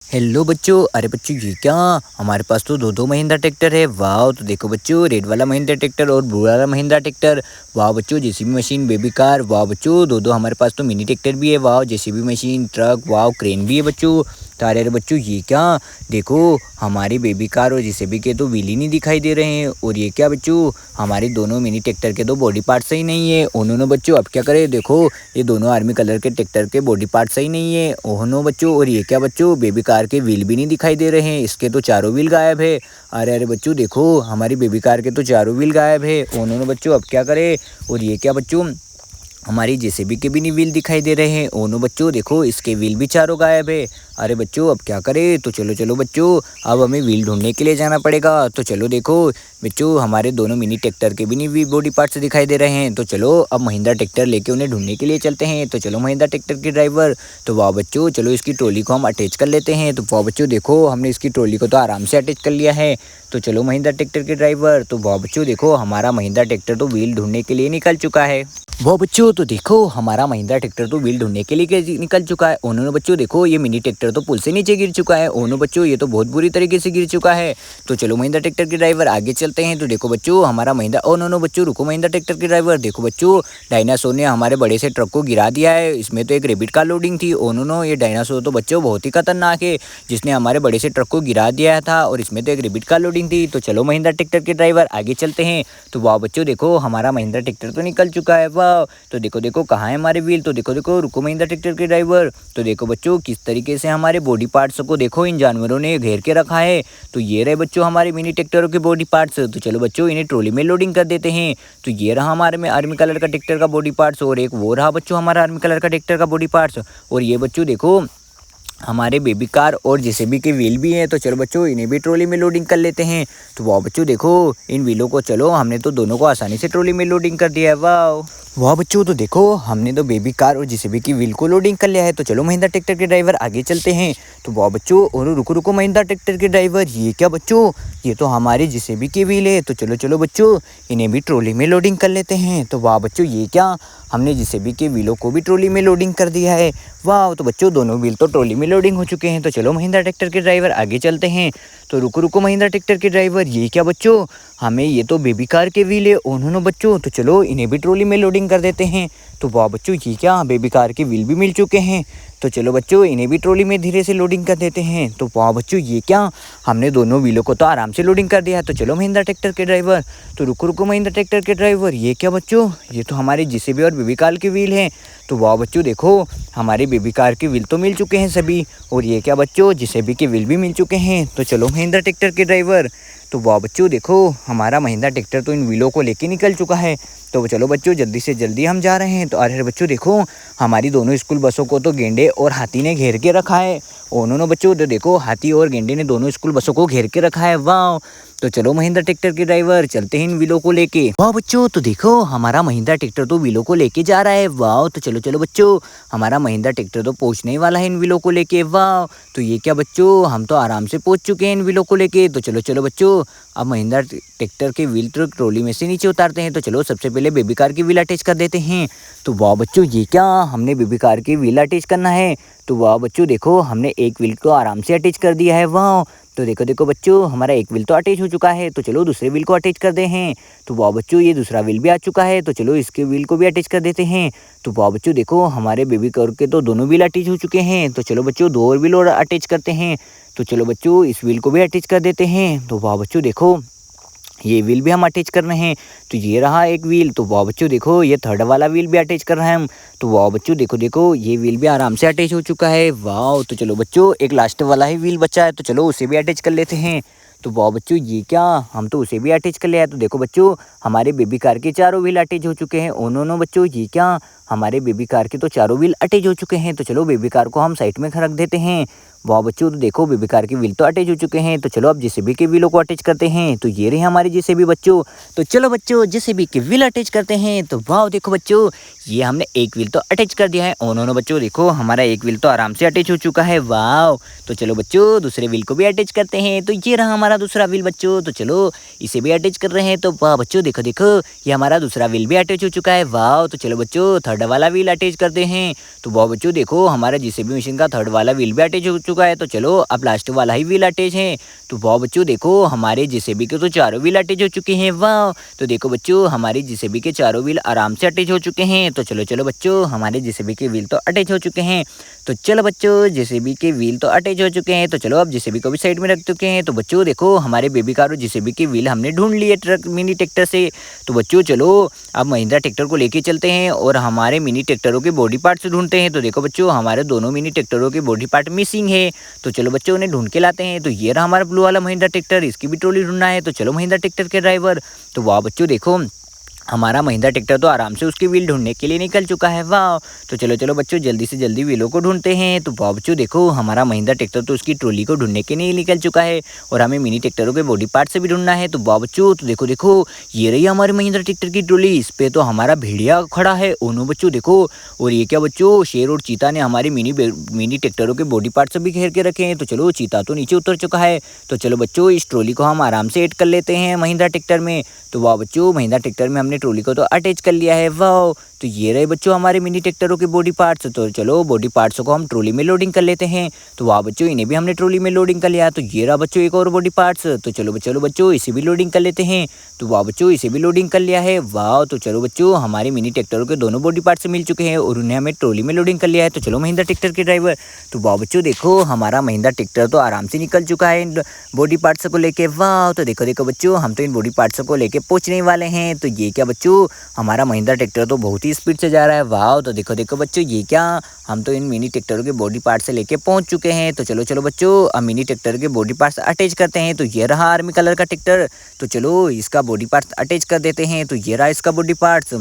Hello बच्चों। अरे बच्चों ये क्या, हमारे पास तो दो दो महिंद्रा ट्रैक्टर है। वाह, तो देखो बच्चों, रेड वाला महिंद्रा ट्रैक्टर और ब्लू वाला महिंद्रा ट्रैक्टर। वाह बच्चों, जेसीबी मशीन, बेबी कार। वाह बच्चों, दो दो हमारे पास तो मिनी ट्रैक्टर भी है। वाह, जेसीबी मशीन, ट्रक, वाह क्रेन भी है बच्चों। तो अरे बच्चों ये क्या, देखो हमारी बेबी कार और जेसीबी के तो व्हील ही नहीं दिखाई दे रहे हैं। और ये क्या बच्चों, हमारे दोनों मिनी ट्रैक्टर के तो बॉडी पार्ट सही नहीं है। उन्होंने बच्चों अब क्या करें, देखो ये दोनों आर्मी कलर के ट्रैक्टर के बॉडी पार्ट सही नहीं है। ओहनो बच्चों, और ये क्या बच्चों, बेबी कार के व्हील भी नहीं दिखाई दे रहे हैं, इसके तो चारों व्हील गायब है। अरे अरे बच्चों देखो, हमारी बेबी कार के तो चारों व्हील गायब है। उन्होंने बच्चों अब क्या करें। और ये क्या बच्चों, हमारी जेसीबी के भी नहीं व्हील दिखाई दे रहे हैं। ओनो बच्चों देखो, इसके व्हील भी चारों गायब है। अरे बच्चों अब क्या करें। तो चलो चलो बच्चों, अब हमें व्हील ढूंढने के लिए जाना पड़ेगा। तो चलो देखो बच्चों, हमारे दोनों मिनी ट्रैक्टर के भी नहीं बॉडी पार्ट्स दिखाई दे रहे हैं। तो चलो अब महिंद्रा ट्रैक्टर लेके उन्हें ढूंढने के लिए चलते हैं। तो चलो महिंद्रा ट्रैक्टर के ड्राइवर, तो वाह बच्चों, चलो इसकी ट्रॉली को हम अटैच कर लेते हैं। तो वाह बच्चों देखो, हमने इसकी ट्रॉली को तो आराम से अटैच कर लिया है। तो चलो महिंद्रा ट्रैक्टर के ड्राइवर, तो वाह बच्चों देखो, हमारा महिंद्रा ट्रैक्टर तो व्हील ढूंढने के लिए निकल चुका है। वो बच्चों तो देखो, हमारा महिंद्रा ट्रैक्टर तो व्हील ढूंढने के लिए निकल चुका है। उन्होंने बच्चों देखो, ये मिनी ट्रैक्टर तो पुल से नीचे गिर चुका है। उन्होंने बच्चों, ये तो बहुत बुरी तरीके से गिर चुका है। तो चलो महिंद्रा ट्रैक्टर के ड्राइवर आगे चलते हैं। तो देखो बच्चों, हमारा महिंद्रा, उन्होंने बच्चों रुको, महिंद्रा ट्रैक्टर के ड्राइवर देखो बच्चों, डायनासोर ने हमारे बड़े से ट्रक को गिरा दिया है। इसमें तो एक रेबिट कार लोडिंग थी। उन्होंने, ये डायनासोर तो बच्चों बहुत ही खतरनाक है, जिसने हमारे बड़े से ट्रक को गिरा दिया था। और इसमें तो एक रेबिट कार लोडिंग थी। तो चलो महिंद्रा ट्रैक्टर के ड्राइवर आगे चलते हैं। तो वाह बच्चों देखो, हमारा महिंद्रा ट्रैक्टर तो निकल चुका है। वाह, तो देखो देखो कहाँ है हमारे व्हील। तो देखो देखो, रुको महिंद्रा ट्रैक्टर के ड्राइवर, तो देखो बच्चों किस तरीके से हमारे बॉडी पार्ट्स को देखो इन जानवरों ने घेर के रखा है। तो ये रहे बच्चों हमारे मिनी ट्रैक्टरों के बॉडी पार्ट्स। तो चलो बच्चों, इन्हें ट्रॉली में लोडिंग कर देते हैं। तो ये रहा हमारे में आर्मी कलर का ट्रैक्टर का बॉडी पार्ट्स, और एक वो रहा बच्चों हमारा आर्मी कलर का ट्रैक्टर का बॉडी पार्ट्स। और ये बच्चों देखो, हमारे बेबी कार और जेसीबी के व्हील भी हैं। तो चलो बच्चों, इन्हें भी ट्रॉली में लोडिंग कर लेते हैं। तो वाह बच्चों देखो, इन व्हीलों को, चलो हमने तो दोनों को आसानी से ट्रॉली में लोडिंग कर दिया है। वाह वाह बच्चों, तो देखो हमने तो बेबी कार और जेसीबी की व्हील को लोडिंग कर लिया है। तो चलो महिंद्रा ट्रैक्टर के ड्राइवर आगे चलते हैं। तो वाह बच्चों, और रुको रुको महिंद्रा ट्रैक्टर के ड्राइवर, ये क्या बच्चों, ये तो हमारे जेसीबी की व्हील है। तो चलो चलो बच्चों, इन्हें भी ट्रॉली में लोडिंग कर लेते हैं। तो वाह बच्चों, ये क्या, हमने जेसीबी के व्हीलों को भी ट्रॉली में लोडिंग कर दिया है। वाह, तो बच्चों दोनों व्हील तो ट्रॉली में लोडिंग हो चुके हैं। तो चलो महिंद्रा ट्रैक्टर के ड्राइवर आगे चलते हैं। तो रुको रुको महिंद्रा ट्रैक्टर के ड्राइवर, ये क्या बच्चों, हमें ये तो बेबी कार के व्हील है। उन्होंने बच्चों, तो चलो इन्हें भी ट्रॉली में लोडिंग कर देते हैं। तो वाह बच्चों, ये क्या, बेबी कार के व्हील भी मिल चुके हैं। तो चलो बच्चों, इन्हें भी ट्रॉली में धीरे से लोडिंग कर देते हैं। तो वाह बच्चों, ये क्या, हमने दोनों व्हीलों को तो आराम से लोडिंग कर दिया है। तो चलो महिंद्रा ट्रैक्टर के ड्राइवर, तो रुको रुको महिंद्रा ट्रैक्टर के ड्राइवर, ये क्या बच्चों, ये तो हमारे जेसीबी और बेबी कार के व्हील हैं। तो वाह बच्चों देखो, हमारे बेबी कार के व्हील तो मिल चुके हैं सभी। और ये क्या बच्चों, जेसीबी के व्हील भी मिल चुके हैं। तो चलो महिंद्रा ट्रैक्टर के ड्राइवर, तो वाह बच्चों देखो, हमारा महिंद्रा ट्रैक्टर तो इन व्हीलों को लेके निकल चुका है। तो चलो बच्चों, जल्दी से जल्दी हम जा रहे हैं। तो अरे बच्चों देखो, हमारी दोनों स्कूल बसों को तो गेंडे और हाथी ने घेर के रखा है। उन्होंने बच्चों, तो देखो हाथी और गेंडे ने दोनों स्कूल बसों को घेर के रखा है। वाह, तो चलो महिंद्रा ट्रैक्टर के ड्राइवर चलते हैं इन व्हीलों को लेके। वाह बच्चों, तो देखो हमारा महिंद्रा ट्रैक्टर तो व्हीलों को लेके जा रहा है। वाह, तो चलो चलो बच्चों, हमारा महिंद्रा ट्रैक्टर तो पहुंचने वाला है इन व्हीलों को लेके। वाह, तो ये क्या बच्चों, हम तो आराम से पहुंच चुके हैं इन व्हीलों को लेके। तो चलो चलो बच्चों, अब महिंद्रा ट्रैक्टर के व्हील तो ट्रॉली में से नीचे उतारते हैं। तो चलो सबसे पहले बेबी कार की व्हील अटैच कर देते हैं। तो वाह बच्चों, ये क्या, हमने बेबी कार की व्हील अटैच करना है। तो वाह बच्चों देखो, हमने एक व्हील को आराम से अटैच कर दिया है। वाह, तो देखो देखो बच्चों, हमारा एक व्हील तो अटैच हो चुका है। तो चलो दूसरे व्हील को अटैच कर दे हैं। तो वाह बच्चों, ये दूसरा व्हील भी आ चुका है। तो चलो इसके व्हील को भी अटैच कर देते हैं। तो वाह बच्चों देखो, हमारे बेबी कार के तो दोनों व्हील अटैच हो चुके हैं। तो चलो बच्चों, दो और व्हील और अटैच करते हैं। तो चलो बच्चों, इस व्हील को भी अटैच कर देते हैं। तो वाह बच्चों देखो, ये व्हील भी हम अटैच कर रहे हैं। तो ये रहा एक व्हील। तो वाह बच्चों देखो, ये थर्ड वाला व्हील भी अटैच कर रहे हैं हम। तो वाह बच्चों देखो देखो, ये व्हील भी आराम से अटैच हो चुका है। वाह, तो चलो बच्चों, एक लास्ट वाला ही व्हील बचा है। तो चलो उसे भी अटैच कर लेते हैं। तो वाह बच्चों, ये क्या, हम तो उसे भी अटैच कर लिया है। तो देखो बच्चों, हमारे बेबी कार के चारों व्हील अटैच हो चुके हैं। उन्होंने बच्चों, ये क्या, हमारे बेबी कार के तो चारों व्हील अटैच हो चुके हैं। तो चलो बेबी कार को हम साइड में रख देते हैं। वाह बच्चों, तो देखो बेबी कार के व्हील तो अटैच हो चुके हैं। तो चलो अब जेसीबी के व्हीलों को अटैच करते हैं। तो ये रहे हमारे जेसीबी बच्चों। तो चलो बच्चों, जेसीबी के व्हील अटैच करते हैं। तो वाह देखो बच्चों, ये हमने एक व्हील तो अटैच कर दिया है। उन्होंने बच्चों देखो, हमारा एक व्हील तो आराम से अटैच हो चुका है। वाह, तो चलो बच्चों, दूसरे व्हील को भी अटैच करते हैं। तो ये रहा हमारा दूसरा व्हील बच्चों। तो चलो इसे भी अटैच कर रहे हैं। तो वाह बच्चों देखो देखो, ये हमारा दूसरा व्हील भी अटैच हो चुका है। वाह, तो चलो बच्चों, थर्ड वाला व्हील अटैच करते हैं। तो वाह बच्चों देखो, हमारा जेसीबी मशीन का थर्ड वाला व्हील भी अटैच हो चुका चुका है। तो चलो अब लास्ट वाला ही व्हील अटैच है। तो वाह बच्चों देखो हमारे जेसीबी के तो चारों व्हील अटैच हो चुके हैं। वाह, तो देखो बच्चों हमारी जेसीबी के चारों व्हील आराम से अटैच हो चुके हैं। तो चलो चलो बच्चों हमारे जेसीबी के व्हील तो अटैच हो चुके हैं। तो चलो बच्चों जेसीबी के व्हील तो अटैच हो चुके हैं। तो चलो अब जेसीबी को भी साइड में रख चुके हैं। तो बच्चों देखो हमारे बेबी कार और जेसीबी के व्हील हमने ढूंढ लिए ट्रक मिनी ट्रैक्टर से। तो बच्चों चलो अब महिंद्रा ट्रैक्टर को लेके चलते हैं और हमारे मिनी ट्रैक्टरों के बॉडी पार्ट्स ढूंढते हैं। तो देखो बच्चों हमारे दोनों मिनी ट्रैक्टरों के बॉडी पार्ट मिसिंग है। तो चलो बच्चों उन्हें ढूंढ के लाते हैं। तो ये रहा हमारा ब्लू वाला महिंद्रा ट्रैक्टर, इसकी भी ट्रॉली ढूंढना है। तो चलो महिंद्रा ट्रैक्टर के ड्राइवर। तो वाह बच्चों देखो हमारा महिंद्रा ट्रैक्टर तो आराम से उसकी व्हील ढूंढने के लिए निकल चुका है। वाह, तो चलो चलो बच्चों जल्दी से जल्दी व्हीलों को ढूंढते हैं। तो वाह बच्चों देखो हमारा महिंद्रा ट्रैक्टर तो उसकी ट्रॉली को ढूंढने के लिए निकल चुका है और हमें मिनी ट्रैक्टरों के बॉडी पार्ट से भी ढूंढना है। तो वाह बच्चों तो देखो देखो ये रही हमारे महिंद्रा ट्रैक्टर की ट्रॉली, इस पे तो हमारा भेड़िया खड़ा है। ओनो बच्चों देखो, और ये क्या बच्चों शेर और चीता ने हमारे मिनी ट्रैक्टरों के बॉडी पार्ट से भी घेर के रखे हैं। तो चलो चीता तो नीचे उतर चुका है। तो चलो बच्चों इस ट्रॉली को हम आराम से ऐड कर लेते हैं महिंद्रा ट्रैक्टर में। तो वाह बच्चों महिंद्रा ट्रैक्टर में हमने ट्रॉली को तो अटैच कर लिया है। वाह, तो ये रहे बच्चों हमारे मिनी ट्रैक्टरों के बॉडी पार्ट्स। तो चलो बॉडी पार्ट्स को हम ट्रॉली में लोडिंग कर लेते हैं। तो वाह बच्चों इन्हें भी हमने ट्रॉली में लोडिंग कर लिया। तो ये रहा बच्चों एक और बॉडी पार्ट्स। तो चलो बच्चों इसे भी लोडिंग कर लेते हैं। तो वाह बच्चों इसे भी लोडिंग कर लिया है। वाह, तो चलो बच्चों हमारे मिनी ट्रैक्टरों के दोनों बॉडी पार्ट्स मिल चुके हैं और उन्हें हमें ट्रॉली में लोडिंग कर लिया है। तो चलो महिंद्रा ट्रैक्टर के ड्राइवर। तो वाह बच्चों देखो हमारा महिंद्रा ट्रैक्टर तो आराम से निकल चुका है इन बॉडी पार्ट्स को लेके। वाह, तो देखो देखो बच्चों हम तो इन बॉडी पार्ट्स को लेके पहुंचने वाले हैं। तो ये क्या बच्चों हमारा महिंद्रा ट्रैक्टर तो बहुत ही स्पीड से जा रहा है। वाह, तो देखो देखो बच्चों ये क्या हम तो इन मिनी ट्रैक्टरों के बॉडी पार्ट से लेके पहुंच चुके हैं। तो चलो चलो बच्चों अब मिनी ट्रैक्टर के बॉडी पार्ट्स अटैच करते हैं। तो ये रहा आर्मी कलर का ट्रैक्टर। तो चलो इसका बॉडी पार्ट्स अटैच कर देते हैं। तो ये रहा इसका बॉडी पार्ट्स।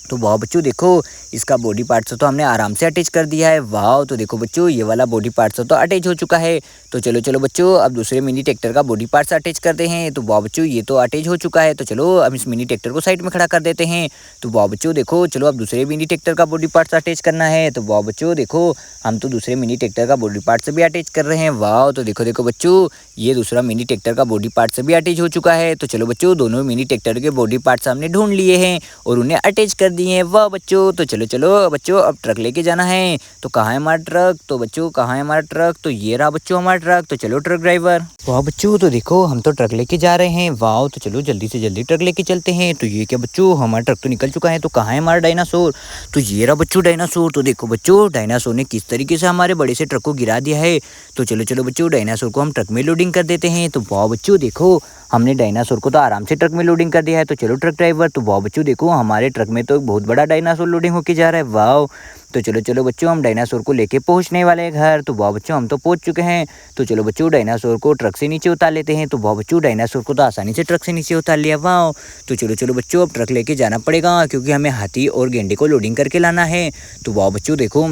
तो वाह बच्चों देखो इसका बॉडी पार्ट्स तो हमने आराम से अटैच कर दिया है। वाह, तो देखो बच्चों ये वाला बॉडी पार्ट्स तो अटैच हो चुका है। तो चलो चलो बच्चों अब दूसरे मिनी ट्रैक्टर का बॉडी पार्ट्स अटैच करते हैं। तो वाह बच्चों ये तो अटैच हो चुका है। तो चलो अब इस मिनी ट्रैक्टर को साइड में खड़ा कर देते हैं। तो वाह बच्चों देखो चलो अब दूसरे मिनी ट्रैक्टर का बॉडी पार्ट्स अटैच करना है। तो वाह बच्चों देखो हम तो दूसरे मिनी ट्रैक्टर का बॉडी पार्ट्स भी अटैच कर रहे हैं। वाह, तो देखो देखो बच्चों ये दूसरा मिनी ट्रैक्टर का बॉडी पार्ट्स भी अटैच हो चुका है। तो चलो बच्चों दोनों मिनी ट्रैक्टर के बॉडी पार्ट्स हमने ढूंढ लिए हैं और उन्हें अटैच कर दिए हैं। वाह बच्चों, तो चलो चलो बच्चों अब ट्रक लेके जाना है। तो कहाँ है हमारा ट्रक? तो बच्चों कहाँ है हमारा ट्रक? तो ये रहा बच्चों हमारा ट्रक। तो चलो ट्रक ड्राइवर। वाह बच्चों, तो देखो हम तो ट्रक लेके जा रहे हैं। वाह, तो चलो जल्दी से जल्दी ट्रक लेके चलते हैं। तो ये क्या बच्चों हमारा ट्रक तो निकल चुका है। तो कहाँ है हमारा डायनासोर? तो ये रहा बच्चों डायनासोर। तो देखो बच्चों डायनासोर ने किस तरीके से हमारे बड़े से ट्रक को गिरा दिया है। तो चलो चलो बच्चों डायनासोर को हम ट्रक में लोडिंग कर देते हैं। तो वाह बच्चों देखो हमने डायनासोर को तो आराम से ट्रक में लोडिंग कर दिया है। तो चलो ट्रक ड्राइवर। तो वाह बच्चों देखो हमारे ट्रक में तो एक बहुत बड़ा डायनासोर लोडिंग होके जा रहा है। वाह, तो चलो चलो बच्चों हम डायनासोर को लेके पहुंचने वाले हैं घर। तो वाह बच्चों हम तो पहुंच चुके हैं। तो चलो बच्चों डायनासोर को ट्रक से नीचे उतार लेते हैं। तो वाह बच्चों डायनासोर को तो आसानी से ट्रक से नीचे उतार लिया। वाह, तो चलो चलो बच्चों अब ट्रक लेके जाना पड़ेगा क्योंकि हमें हाथी और गेंडे को लोडिंग करके लाना है। तो वाह बच्चों देखो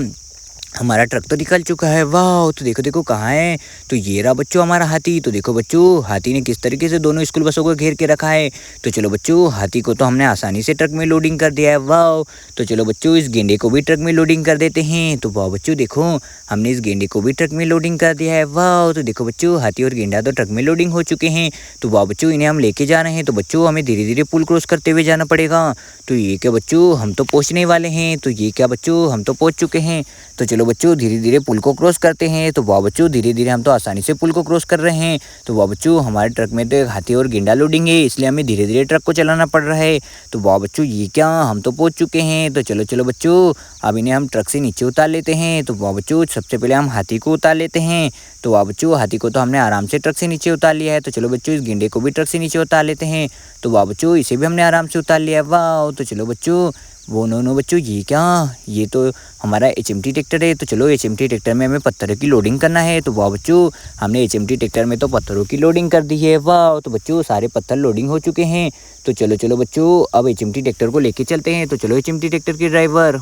हमारा ट्रक तो निकल चुका है। वाह, तो देखो देखो कहाँ है? तो ये रहा बच्चों हमारा हाथी। तो देखो बच्चों हाथी ने किस तरीके से दोनों स्कूल बसों को घेर के रखा है। तो चलो बच्चों हाथी को तो हमने आसानी से ट्रक में लोडिंग कर दिया है। वाह, तो चलो बच्चों इस गेंडे को भी ट्रक में लोडिंग कर देते हैं। तो वाह बच्चों देखो हमने इस गेंडे को भी ट्रक में लोडिंग कर दिया है। वाह, तो देखो बच्चों हाथी और गेंडा तो ट्रक में लोडिंग हो चुके हैं। तो वाह बच्चों इन्हें हम लेके जा रहे हैं। तो बच्चों हमें धीरे धीरे पुल क्रॉस करते हुए जाना पड़ेगा। तो ये क्या बच्चों हम तो पहुँचने वाले हैं। तो ये क्या बच्चों हम तो पहुँच चुके हैं। तो चलो बच्चों धीरे धीरे पुल को क्रॉस करते हैं। तो वाह बच्चों धीरे धीरे हम तो आसानी से पुल को क्रॉस कर रहे हैं। तो वाह बच्चों हमारे ट्रक में तो एक हाथी और गेंडा लोडिंग है इसलिए हमें धीरे धीरे ट्रक को चलाना पड़ रहा है। तो वाह बच्चों ये क्या हम तो पहुंच चुके हैं। तो चलो चलो बच्चों अब इन्हें हम ट्रक से नीचे उतार लेते हैं। तो वाह बच्चों सबसे पहले हम हाथी को उतार लेते हैं। तो वाह बच्चों हाथी को तो हमने आराम से ट्रक से नीचे उतार लिया है। तो चलो बच्चों इस गेंडे को भी ट्रक से नीचे उतार लेते हैं। तो वाह बच्चों इसे भी हमने आराम से उतार लिया है। वाह, तो चलो बच्चों वो नो बच्चों ये क्या ये तो हमारा HMT ट्रैक्टर है। तो चलो HMT ट्रैक्टर में हमें पत्थरों की लोडिंग करना है। तो वाह बच्चों हमने HMT ट्रैक्टर में तो पत्थरों की लोडिंग कर दी है। वाह, तो बच्चों सारे पत्थर लोडिंग हो चुके हैं। तो चलो चलो बच्चों अब HMT ट्रैक्टर को लेके चलते हैं। तो चलो HMT ट्रैक्टर के ड्राइवर।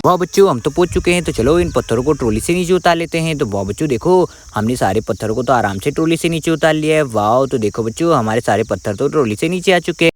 वाह बच्चों, हम तो पहुंच चुके हैं, तो चलो इन पत्थरों को ट्रॉली से नीचे उतार लेते हैं। तो वाह बच्चों देखो, हमने सारे पत्थरों को तो आराम से ट्रॉली से नीचे उतार लिया है। वाह, तो देखो बच्चों, हमारे सारे पत्थर तो ट्रॉली से नीचे आ चुके हैं।